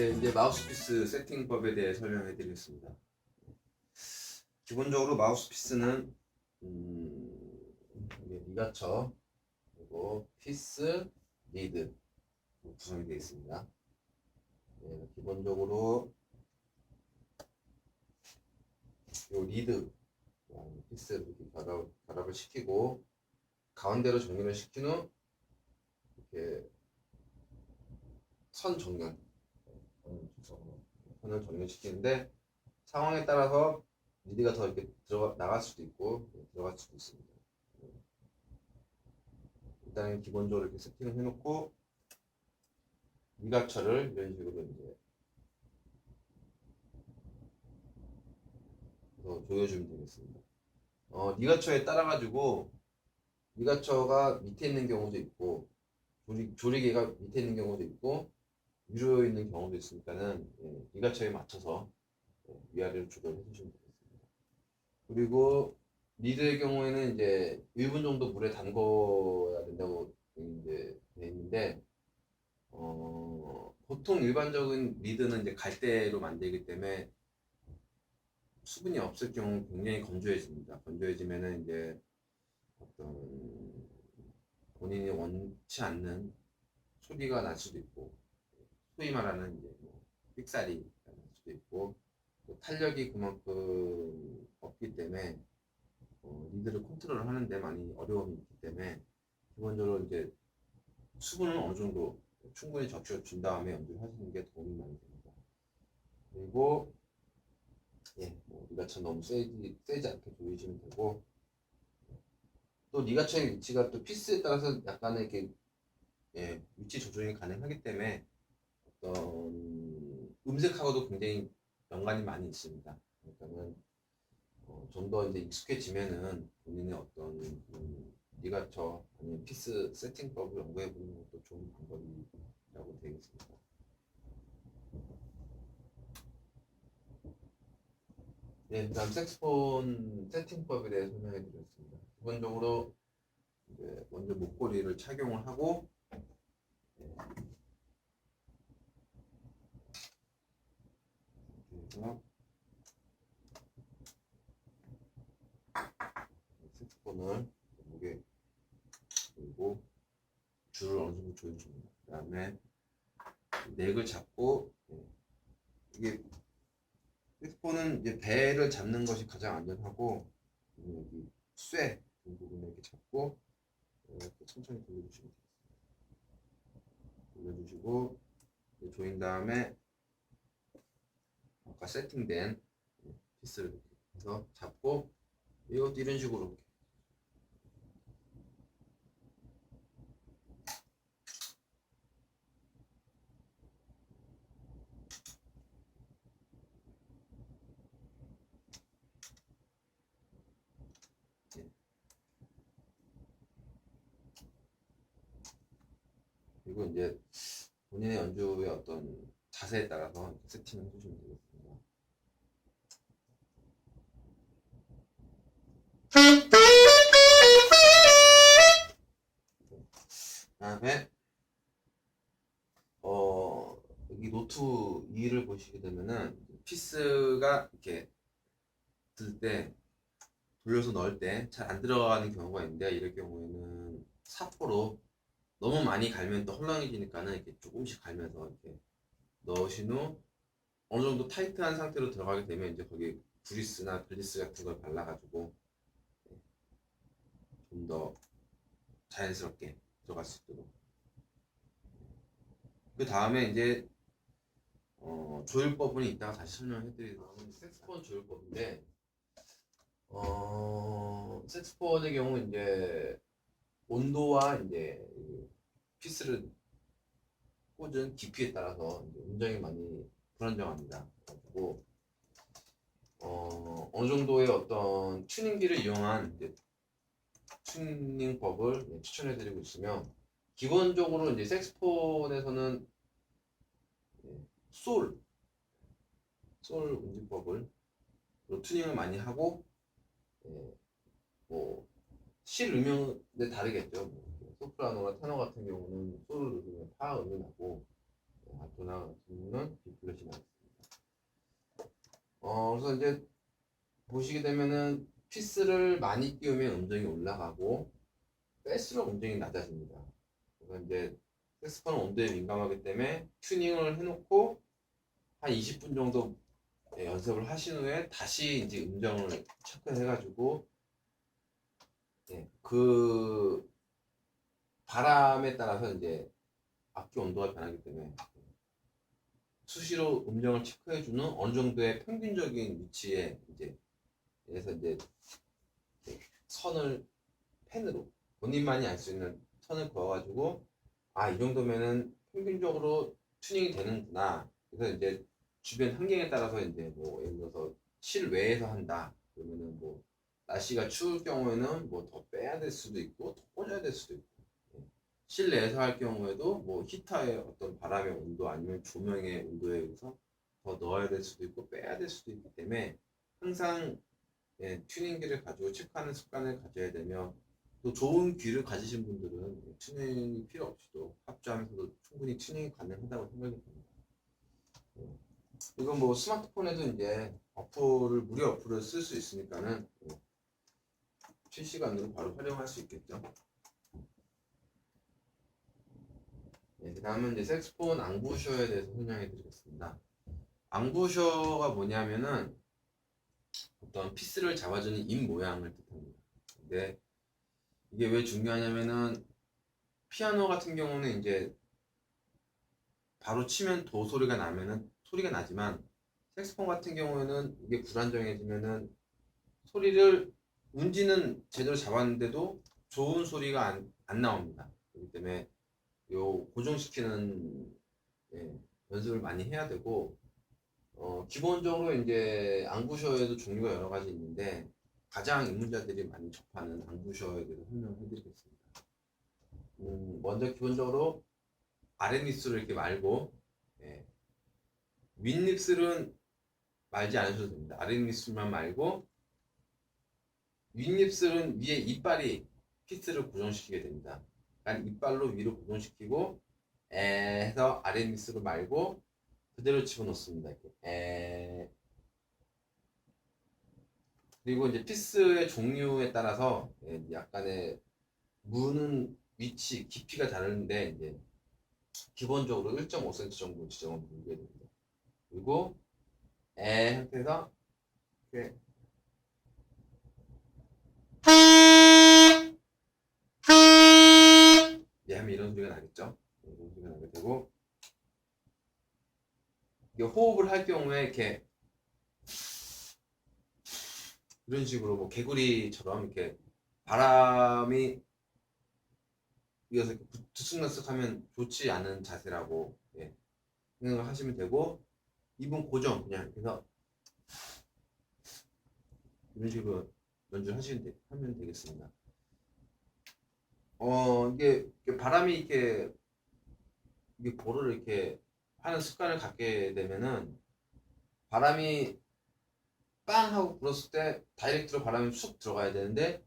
네, 이제 마우스피스 세팅법에 대해 설명해 드리겠습니다. 기본적으로 마우스피스는 이게 리가처 그리고 피스, 리드 구성이 되어 있습니다. 네, 기본적으로 이 리드 피스를 이렇게 결합을 시키고 가운데로 정렬을 시킨 후 이렇게 선 정렬 선을 정렬시키는데 상황에 따라서 리드가 더 이렇게 나갈 수도 있고 들어갈 수도 있습니다. 일단 기본적으로 이렇게 세팅을 해놓고 리가처를 이런 식으로 이제 조여주면 되겠습니다. 리가처에 따라 가지고 리가처가 밑에 있는 경우도 있고 조리개가 밑에 있는 경우도 있고 위로 있는 경우도 있으니까는 리가처에 맞춰서 위아래로 조절해 주시면 되겠습니다. 그리고 리드의 경우에는 이제 1분 정도 물에 담궈야 된다고 이제 돼 있는데 보통 일반적인 리드는 이제 갈대로 만들기 때문에 수분이 없을 경우 굉장히 건조해집니다. 건조해지면은 이제 어떤 본인이 원치 않는 소리가 날 수도 있고 소위 말하는 이제 삑사리가 날 수도 있고 또 탄력이 그만큼 없기 때문에 리드를 컨트롤 하는데 많이 어려움이 있기 때문에 기본적으로 이제 수분은 어느 정도 충분히 적셔준 다음에 연주를 하시는 게 도움이 많이 됩니다. 그리고 리가처 너무 세지 않게 조이시면 되고 또 리가처의 위치가 또 피스에 따라서 약간의 이렇게 위치 조정이 가능하기 때문에 어떤 음색하고도 굉장히 연관이 많이 있습니다. 그러니까는 좀 더 이제 익숙해지면은 본인의 어떤 리가처 아니면 피스 세팅법을 연구해 보는 것도 좋은 방법이라고 되겠습니다. 네, 다음 색스폰 세팅법에 대해 설명해 드렸습니다. 기본적으로 이제 먼저 목걸이를 착용을 하고 그래서 색스폰을 목에 그리고 줄을 어느 정도 조여줍니다. 그 다음에 넥을 잡고 이게 색스폰은 이제 배를 잡는 것이 가장 안전하고 여기 쇠 부분을 이렇게 잡고 이렇게 천천히 돌려주시면 되겠습니다. 돌려주시고 조인 다음에 아까 세팅된 피스를 이렇게 해서 잡고 이것도 이런 식으로 그리고 이제 본인의 연주의 어떤 자세에 따라서 세팅을 해주시면 되겠습니다. 그다음에 여기 노트 2를 보시게 되면은 피스가 이렇게 들 때 돌려서 넣을 때 잘 안 들어가는 경우가 있는데 이럴 경우에는 사포로 너무 많이 갈면 또 헐렁해지니까는 이렇게 조금씩 갈면서 이렇게 넣으신 후 어느 정도 타이트한 상태로 들어가게 되면 이제 거기 그리스나 글리스 같은 걸 발라가지고 좀 더 자연스럽게 들어갈 수 있도록. 그 다음에 이제 조율법은 이따가 다시 설명해드리도록 하겠습니다. 색스폰 조율법인데 색스폰의 경우 이제 온도와 이제 피스를 꽂은 깊이에 따라서 이제 음정이 많이 불안정합니다. 그래가지고 어느 정도의 어떤 튜닝기를 이용한 이제 튜닝법을 추천해드리고 있으며 기본적으로 이제 색스폰에서는 솔 운지법을 튜닝을 많이 하고 실 음역에 다르겠죠. 소프라노나 테너 같은 경우는 솔을 누르면 파 음이 나고 알토나 같은 경우는 비프 보시게 되면은 피스를 많이 끼우면 음정이 올라가고 뺄수록 음정이 낮아집니다. 그래서 이제 색소폰은 온도에 민감하기 때문에 튜닝을 해놓고 한 20분 정도 연습을 하신 후에 다시 이제 음정을 체크해가지고 그 바람에 따라서 이제 악기 온도가 변하기 때문에 수시로 음정을 체크해주는 어느 정도의 평균적인 위치에 이제 그래서 이제 선을 펜으로 본인만이 알 수 있는 선을 그어가지고 이 정도면은 평균적으로 튜닝이 되는구나. 그래서 이제 주변 환경에 따라서 이제 뭐 예를 들어서 실외에서 한다. 그러면은 뭐 날씨가 추울 경우에는 뭐 더 빼야 될 수도 있고 더 꽂아야 될 수도 있고 실내에서 할 경우에도 뭐 히터의 어떤 바람의 온도 아니면 조명의 온도에 의해서 더 넣어야 될 수도 있고 빼야 될 수도 있기 때문에 항상 튜닝기를 가지고 체크하는 습관을 가져야 되며 또 좋은 귀를 가지신 분들은 튜닝이 필요 없이도 합주하면서도 충분히 튜닝이 가능하다고 생각이 듭니다. 이건 뭐 스마트폰에도 이제 어플을 무료 어플을 쓸 수 있으니까는 실시간으로 바로 활용할 수 있겠죠. 그 다음은 이제 색소폰 앙부셔에 대해서 설명해 드리겠습니다. 앙부셔가 뭐냐면은 어떤 피스를 잡아주는 입 모양을 뜻합니다. 근데 이게 왜 중요하냐면은 피아노 같은 경우는 이제 바로 치면 도 소리가 나면은 소리가 나지만 색소폰 같은 경우에는 이게 불안정해지면은 소리를 운지는 제대로 잡았는데도 좋은 소리가 안 나옵니다. 그렇기 때문에 요 고정시키는 연습을 많이 해야 되고 기본적으로 이제 앙부셔에도 종류가 여러 가지 있는데 가장 입문자들이 많이 접하는 앙부셔에 대해서 설명을 해드리겠습니다. 먼저 기본적으로 아랫입술을 이렇게 말고 윗입술은 말지 않으셔도 됩니다. 아랫입술만 말고 윗입술은 위에 이빨이 피스를 고정시키게 됩니다. 그러니까 이빨로 위로 고정시키고 해서 아랫입술을 말고 그대로 집어넣습니다. 이렇게 그리고 이제 피스의 종류에 따라서 약간의 무는 위치, 깊이가 다른데 이제 기본적으로 1.5cm 정도 지정을 누르게 됩니다. 그리고 상태에서 이렇게 하면 이런 소리가 나겠죠. 이런 소리가 나게 되고 이게 호흡을 할 경우에 이렇게 이런 식으로 뭐 개구리처럼 이렇게 바람이 이어서 이렇게 들쑥날쑥하면 좋지 않은 자세라고 생각을 하시면 되고 입은 고정 그냥 그래서 이런 식으로 연주를 하면 되겠습니다. 이게 바람이 이렇게 볼을 이렇게 하는 습관을 갖게 되면은 바람이 빵 하고 불었을 때 다이렉트로 바람이 쑥 들어가야 되는데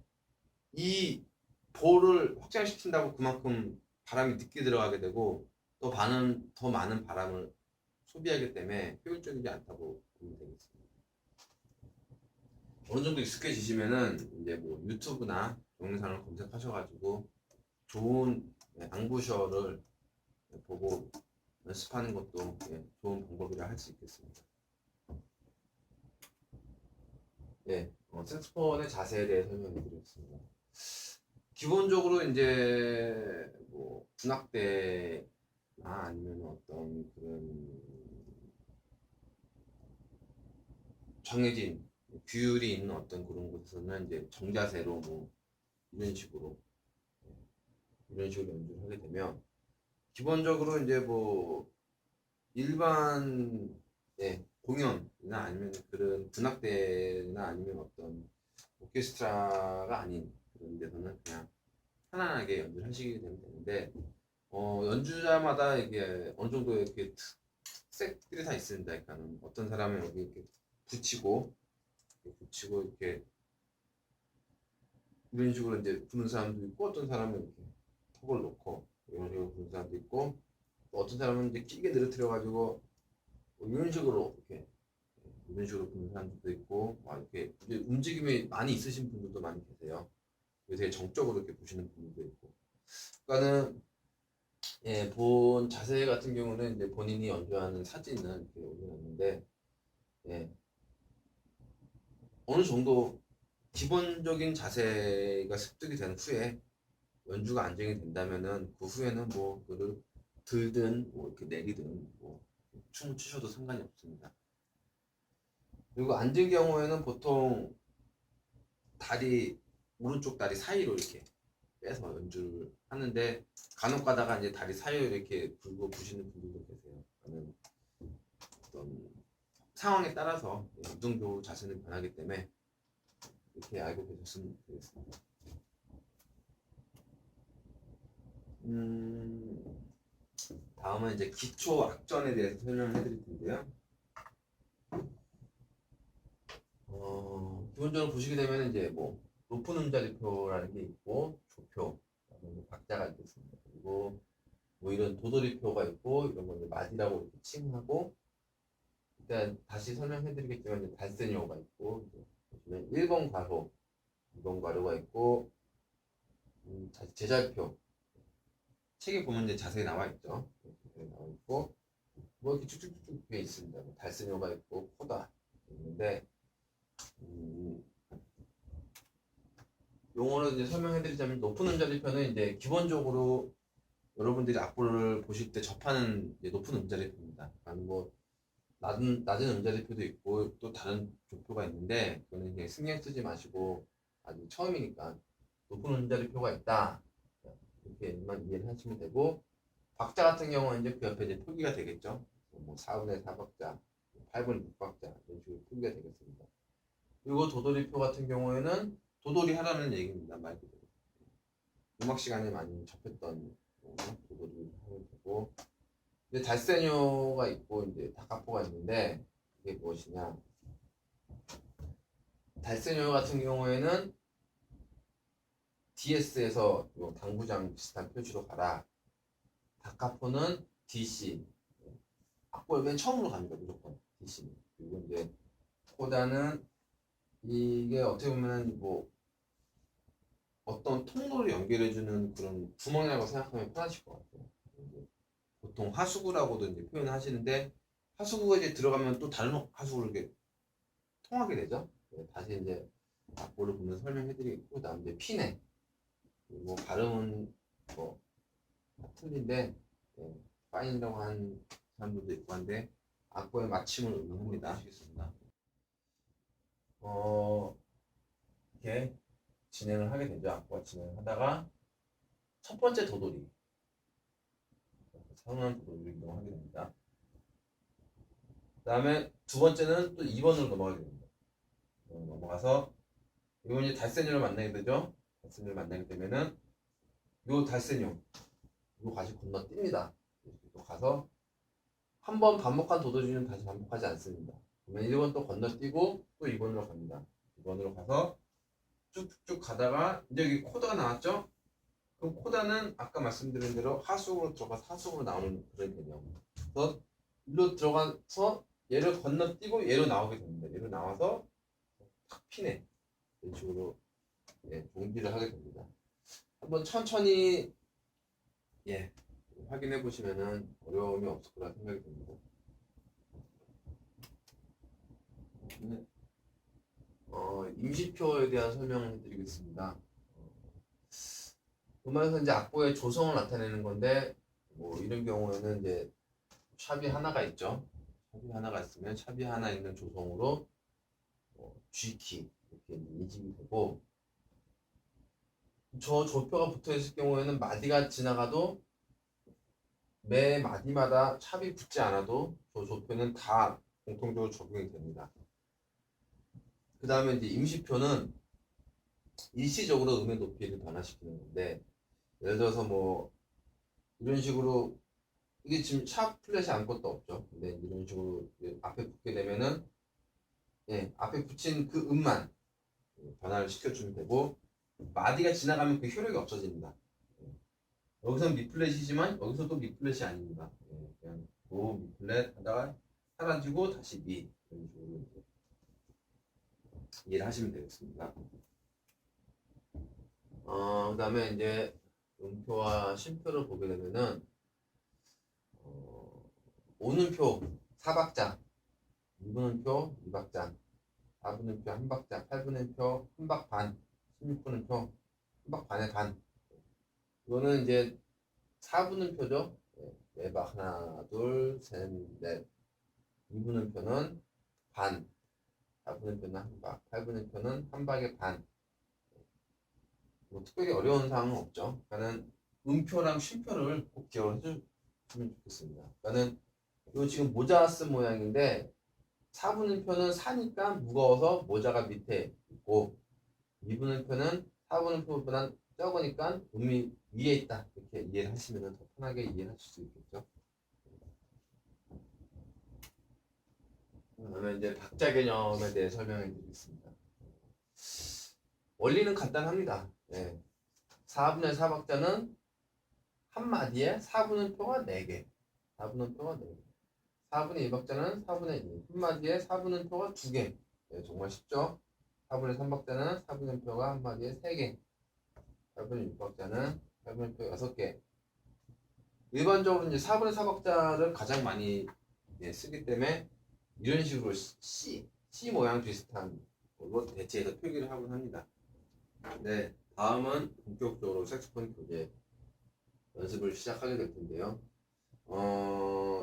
이 볼을 확장시킨다고 그만큼 바람이 늦게 들어가게 되고 더 많은 바람을 소비하기 때문에 효율적이지 않다고 보면 되겠습니다. 어느 정도 익숙해지시면은 이제 뭐 유튜브나 동영상을 검색하셔가지고 좋은 앙부셔를 보고 연습하는 것도 좋은 방법이라 할 수 있겠습니다. 색소폰의 자세에 대해 설명해 드리겠습니다. 기본적으로 이제 뭐 군악대나 아니면 어떤 그런 정해진 규율이 있는 어떤 그런 곳에서는 이제 정자세로 뭐 이런 식으로 연주를 하게 되면 기본적으로 이제 뭐 일반 공연이나 아니면 그런 군악대나 아니면 어떤 오케스트라가 아닌 그런 데서는 그냥 편안하게 연주를 하시게 되면 되는데 연주자마다 이게 어느 정도 이렇게 특색들이 다 있습니다. 그러니까 어떤 사람은 여기 이렇게 붙이고 이렇게 이런 식으로 이제 부는 사람도 있고 어떤 사람은 이렇게 턱을 놓고 이런 식으로 부는 사람도 있고 또 어떤 사람은 이제 길게 늘어뜨려 가지고 이런 식으로 이렇게 이런 식으로 보는 사람들도 있고, 이렇게 이제 움직임이 많이 있으신 분들도 많이 계세요. 되게 정적으로 이렇게 보시는 분들도 있고. 그러니까는 예, 본 자세 같은 경우는 이제 본인이 연주하는 사진을 이렇게 올려놨는데, 예, 어느 정도 기본적인 자세가 습득이 된 후에 연주가 안정이 된다면은 그 후에는 뭐 그를 들든 뭐 이렇게 내리든 뭐 춤을 추셔도 상관이 없습니다. 그리고 앉은 경우에는 보통 다리 오른쪽 다리 사이로 이렇게 빼서 연주를 하는데 간혹 가다가 이제 다리 사이로 이렇게 불고 부시는 분들도 계세요. 저는 어떤 상황에 따라서 이 정도 자세는 변하기 때문에 이렇게 알고 계셨으면 되겠습니다. 다음은 이제 기초 악전에 대해서 설명을 해드릴 텐데요. 기본적으로 보시게 되면 이제 뭐 높은 음자리표라는 게 있고 조표, 그다음에 박자가 있겠습니다. 그리고 뭐 이런 도돌이표가 있고 이런 거 이제 마디라고 이렇게 칭하고 일단 다시 설명해드리겠지만 이제 달세뇨가 있고 이제 보시면 1번 가로, 2번 가로가 있고 제잘표 책에 보면 이제 자세히 나와 있죠. 자세히 나와 있고 뭐 이렇게 쭉쭉쭉 돼 있습니다. 뭐 달세뇨가 있고 코다 있는데 용어로 이제 설명해드리자면 높은 음자리표는 이제 기본적으로 여러분들이 악보를 보실 때 접하는 이제 높은 음자리표입니다. 그러니까 뭐 낮은 음자리표도 있고 또 다른 조표가 있는데 그거는 그냥 신경 쓰지 마시고 아직 처음이니까 높은 음자리표가 있다 이렇게만 이해를 하시면 되고 박자 같은 경우는 이제 그 옆에 이제 표기가 되겠죠. 뭐 4분의 4박자, 8분의 6박자 이런 식으로 표기가 되겠습니다. 그리고 도돌이표 같은 경우에는 도돌이 하라는 얘기입니다. 말 그대로. 음악 시간에 많이 접했던 도돌이 하면 되고 이제 달세뇨가 있고 이제 다카포가 있는데 이게 무엇이냐? 달세뇨 같은 경우에는 DS에서 당구장 비슷한 표시로 가라. 다카포는 DC. 악보의 맨 처음으로 갑니다. 무조건 DC는. 그리고 이제 코다는 이게 어떻게 보면 뭐 어떤 통로를 연결해주는 그런 구멍이라고 생각하면 편하실 것 같아요. 보통 하수구라고도 이제 표현을 하시는데 하수구가 이제 들어가면 또 다른 하수구를 이렇게 통하게 되죠. 다시 이제 악보를 보면 설명해드리고 그다음 이제 피네. 뭐 발음은 뭐 틀린데 파인이라고 하는 사람들도 있고 한데 악보의 맞춤을 응용합니다. 하시겠습니다. 이렇게 진행을 하게 되죠. 악보가 진행을 하다가 첫 번째 도돌이 선언 도돌이를 이동하게 됩니다. 그 다음에 두 번째는 또 2번으로 넘어가게 됩니다. 넘어가서 이건 이제 달세뇨를 만나게 되죠. 달세뇨를 만나게 되면은 요 달세뇨 요 다시 건너뜁니다. 또 가서 한 번 반복한 도돌이는 다시 반복하지 않습니다. 그러면 1번 또 건너뛰고 또 2번으로 갑니다. 2번으로 가서 쭉쭉 가다가 이제 여기 코다가 나왔죠? 그럼 코다는 아까 말씀드린 대로 하수구로 들어가서 하수구로 나오는 그런 개념. 그래서 일로 들어가서 얘를 건너뛰고 얘로 나오게 됩니다. 얘로 나와서 탁 피네. 이런 식으로 동기를 하게 됩니다. 한번 천천히 확인해 보시면은 어려움이 없을 거라 생각이 듭니다. 임시표에 대한 설명을 해드리겠습니다. 음악에서 이제 악보의 조성을 나타내는 건데 뭐 이런 경우에는 이제 샵이 하나가 있죠. 샵이 하나가 있으면 샵이 하나 있는 조성으로 G키 이렇게 인식이 되고 저 조표가 붙어 있을 경우에는 마디가 지나가도 매 마디마다 샵이 붙지 않아도 저 조표는 다 공통적으로 적용이 됩니다. 그 다음에 이제 임시표는 일시적으로 음의 높이를 변화시키는 건데 예를 들어서 뭐 이런 식으로 이게 지금 샵 플랫이 아무것도 없죠. 근데 이런 식으로 앞에 붙게 되면은 앞에 붙인 그 음만 변화를 시켜주면 되고 마디가 지나가면 그 효력이 없어집니다. 여기서는 미플랫이지만 여기서도 미플랫이 아닙니다. 그냥 도 미플랫 하다가 사라지고 다시 미 이런 식으로 이제 이해를 하시면 되겠습니다. 그다음에 이제 음표와 쉼표를 보게 되면은 오는표 4박자, 2분음표 2박자, 4분음표 1박자, 8분음표 1박 반, 16분음표 1박 반의 반. 이거는 이제 4분음표죠. 매박 하나, 둘, 셋, 넷. 2분음표는 반, 4분음표는 한 박, 8분음표는 한 박의 반. 뭐 특별히 어려운 사항은 없죠. 그러니까는 음표랑 쉼표를 꼭 기억을 해주시면 좋겠습니다. 그러니까는 이거 지금 모자 쓴 모양인데 4분음표는 사니까 무거워서 모자가 밑에 있고 2분음표는 4분음표보다 적으니까 음이 위에 있다. 이렇게 이해를 하시면 더 편하게 이해하실 수 있겠죠. 그러면 이제 박자 개념에 대해 설명해 드리겠습니다. 원리는 간단합니다. 4분의 4박자는 한 마디에 4분음표가 4개. 4분음표가 4개. 4분의 2박자는 4분의 2. 한 마디에 4분음표가 2개. 정말 쉽죠? 4분의 3박자는 4분음표가 한 마디에 3개. 8분의 6박자는 8분음표 6개. 일반적으로 이제 4분의 4박자를 가장 많이 쓰기 때문에 이런 식으로 C 모양 비슷한 걸로 대체해서 표기를 하곤 합니다. 네, 다음은 본격적으로 색소폰 교재 연습을 시작하게 될 텐데요.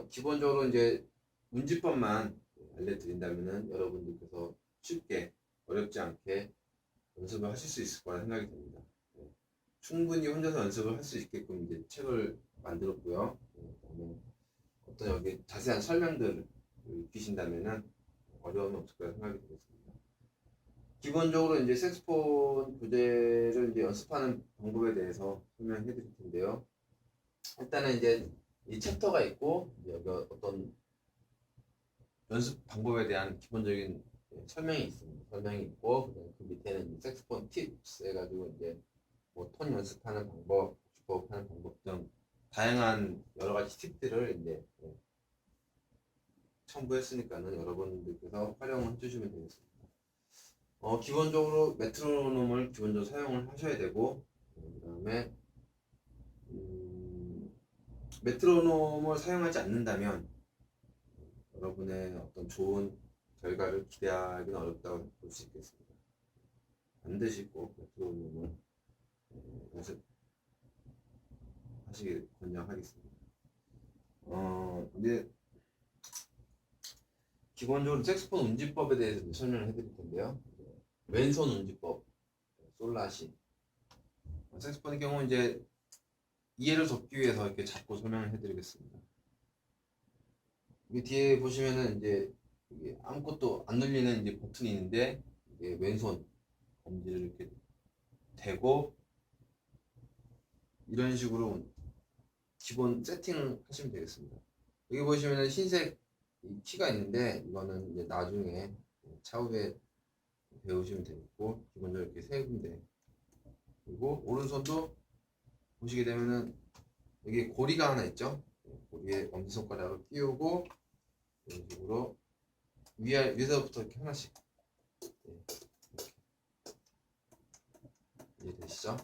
기본적으로 이제 문지법만 알려드린다면은 여러분들께서 쉽게 어렵지 않게 연습을 하실 수 있을 거라 생각이 됩니다. 충분히 혼자서 연습을 할 수 있게끔 이제 책을 만들었고요. 어떤 여기 자세한 설명들을 익히신다면은 어려움이 없을 거라 생각이 되겠습니다. 기본적으로 이제 색소폰 교재를 이제 연습하는 방법에 대해서 설명해 드릴 텐데요. 일단은 이제 이 챕터가 있고 여기 어떤 연습 방법에 대한 기본적인 설명이 있습니다. 설명이 있고 그 밑에는 색소폰 팁스 해가지고 이제 뭐 톤 연습하는 방법, 주법하는 방법 등 다양한 여러 가지 팁들을 이제 첨부했으니까는 여러분들께서 활용을 해주시면 되겠습니다. 기본적으로 메트로놈을 기본적으로 사용을 하셔야 되고 그 다음에 메트로놈을 사용하지 않는다면 여러분의 어떤 좋은 결과를 기대하기는 어렵다고 볼 수 있겠습니다. 반드시 꼭 메트로놈을 연습하시길 권장하겠습니다. 이제 기본적으로 색소폰 운지법에 대해서 설명을 해드릴 텐데요. 왼손 운지법, 솔라시. 색소폰의 경우 이제 이해를 돕기 위해서 이렇게 잡고 설명을 해드리겠습니다. 이 뒤에 보시면은 이제 이게 아무것도 안 눌리는 이제 버튼이 있는데 이게 왼손 검지를 이렇게 대고 이런 식으로 기본 세팅을 하시면 되겠습니다. 여기 보시면은 흰색 키가 있는데 이거는 이제 나중에 차후에 배우시면 되겠고 기본적으로 이렇게 세 군데 그리고 오른손도 보시게 되면은 여기 고리가 하나 있죠. 고리에 엄지손가락을 끼우고 이런 식으로 위에서부터 이렇게 하나씩 이해되시죠?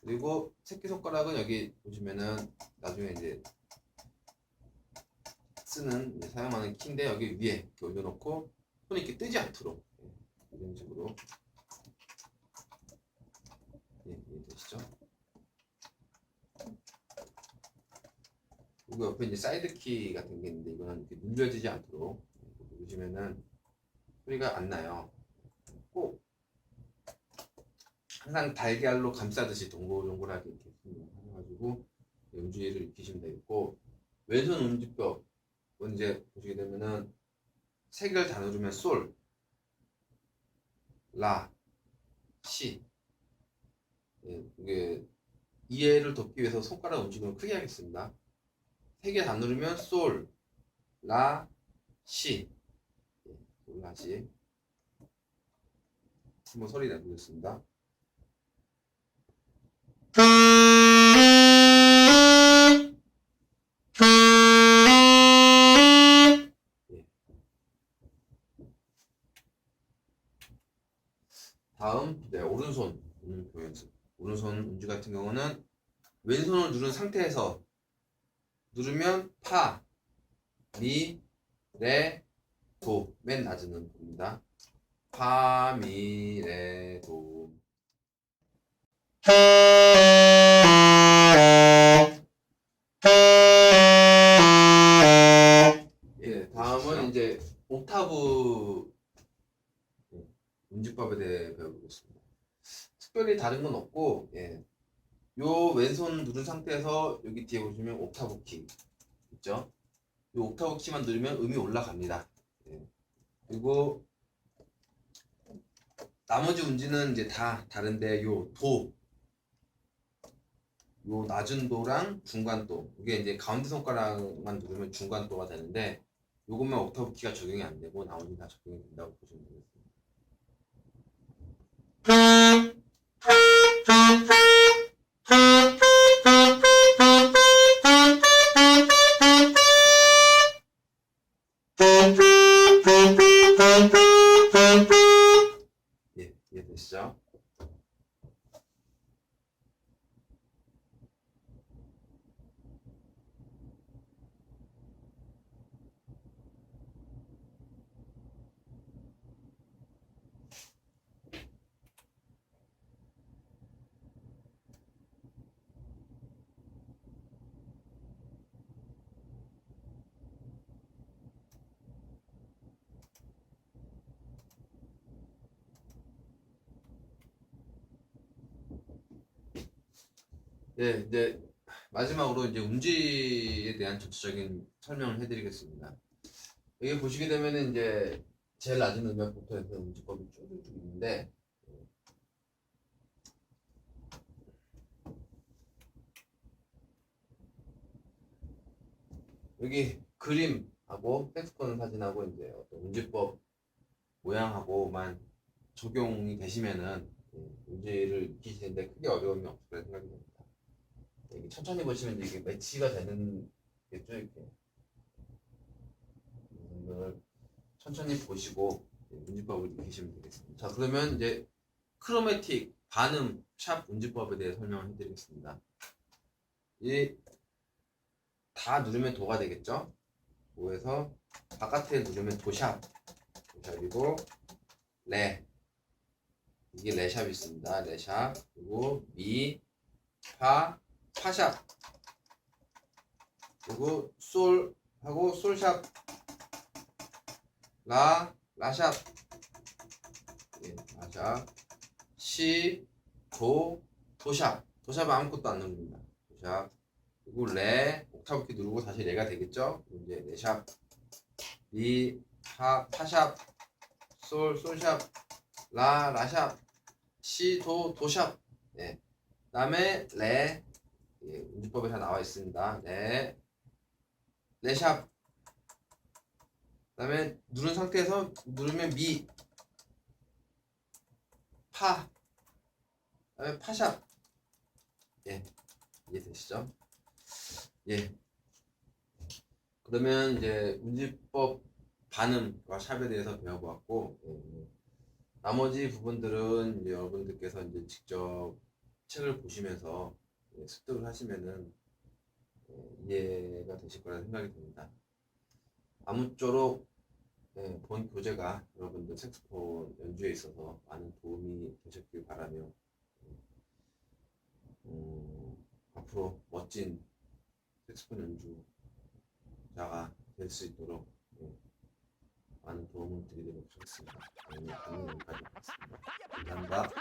그리고 새끼손가락은 여기 보시면은 나중에 이제 쓰는 이제 사용하는 키인데 여기 위에 이렇게 올려놓고 손이 이렇게 뜨지 않도록 이런 식으로 이해되시죠? 그리고 옆에 이제 사이드 키 같은 게 있는데 이거는 이렇게 눌려지지 않도록 누르시면은 소리가 안 나요. 꼭 항상 달걀로 감싸듯이 동글동글하게 이렇게 해가지고 음주의를 익히시면 되겠고 왼손 음주법 이제 보시게 되면은 세 개를 다 누르면 솔, 라, 시. 이게 이해를 돕기 위해서 손가락 움직임을 크게 하겠습니다. 세 개 다 누르면 솔, 라, 시. 솔, 라, 시. 한번 소리 내보겠습니다. 다음 오른손 연습. 오른손 운지 같은 경우는 왼손을 누른 상태에서 누르면 파, 미, 레, 도. 맨 낮은 음입니다. 파, 미, 레, 도. 예, 다음은 이제 옥타브 운지법에 대해 배워보겠습니다. 특별히 다른 건 없고, 예. 요 왼손 누른 상태에서 여기 뒤에 보시면 옥타브 키 있죠? 요 옥타브 키만 누르면 음이 올라갑니다. 예. 그리고 나머지 운지는 이제 다 다른데 요 낮은 도랑 중간 도, 이게 이제 가운데 손가락만 누르면 중간 도가 되는데 요것만 옥타브 키가 적용이 안 되고 나머지는 다 적용이 된다고 보시면 되겠습니다. 예, 이해되시죠? 네, 이제 마지막으로 이제 운지에 대한 전체적인 설명을 해드리겠습니다. 여기 보시게 되면은 이제 제일 낮은 음역부터 해서 운지법이 쭉쭉 있는데 여기 그림하고 색스폰 사진하고 이제 어떤 운지법 모양하고만 적용이 되시면은 문제를 익히시는데 크게 어려움이 없을 거라 생각이 됩니다. 이게 천천히 보시면 이게 매치가 되는 겠죠, 이렇게. 이걸 천천히 보시고 운지법을 익히시면 되겠습니다. 자, 그러면 이제 크로매틱 반음 샵 운지법에 대해 설명을 해드리겠습니다. 이 다 누르면 도가 되겠죠? 도에서 바깥에 누르면 도샵이고 레, 이게 레샵이 있습니다. 레샵, 그리고 미, 파샵, 그리고 솔하고 솔샵, 라샵, 예, 라샵, 시, 도샵 아무것도 안 누릅니다. 도샵, 그리고 레, 옥타브 키 누르고 다시 레가 되겠죠? 이제 레샵, 미, 파샵, 솔샵, 라샵, 시, 도샵. 예. 다음에 레, 예, 운지법에 다 나와 있습니다. 레샵. 다음에 누른 상태에서 누르면 미, 다음에 파샵. 예, 이해되시죠? 예. 그러면 이제 운지법 반음과 샵에 대해서 배워보았고, 나머지 부분들은 이제 여러분들께서 이제 직접 책을 보시면서 습득을 하시면은 이해가 되실 거라 생각이 듭니다. 아무쪼록 본 교재가 여러분들 색소폰 연주에 있어서 많은 도움이 되셨길 바라며 앞으로 멋진 색소폰 연주자가 될 수 있도록 많은 도움을 드리도록 하겠습니다. 오늘 강의 여기까지 하겠습니다. 감사합니다.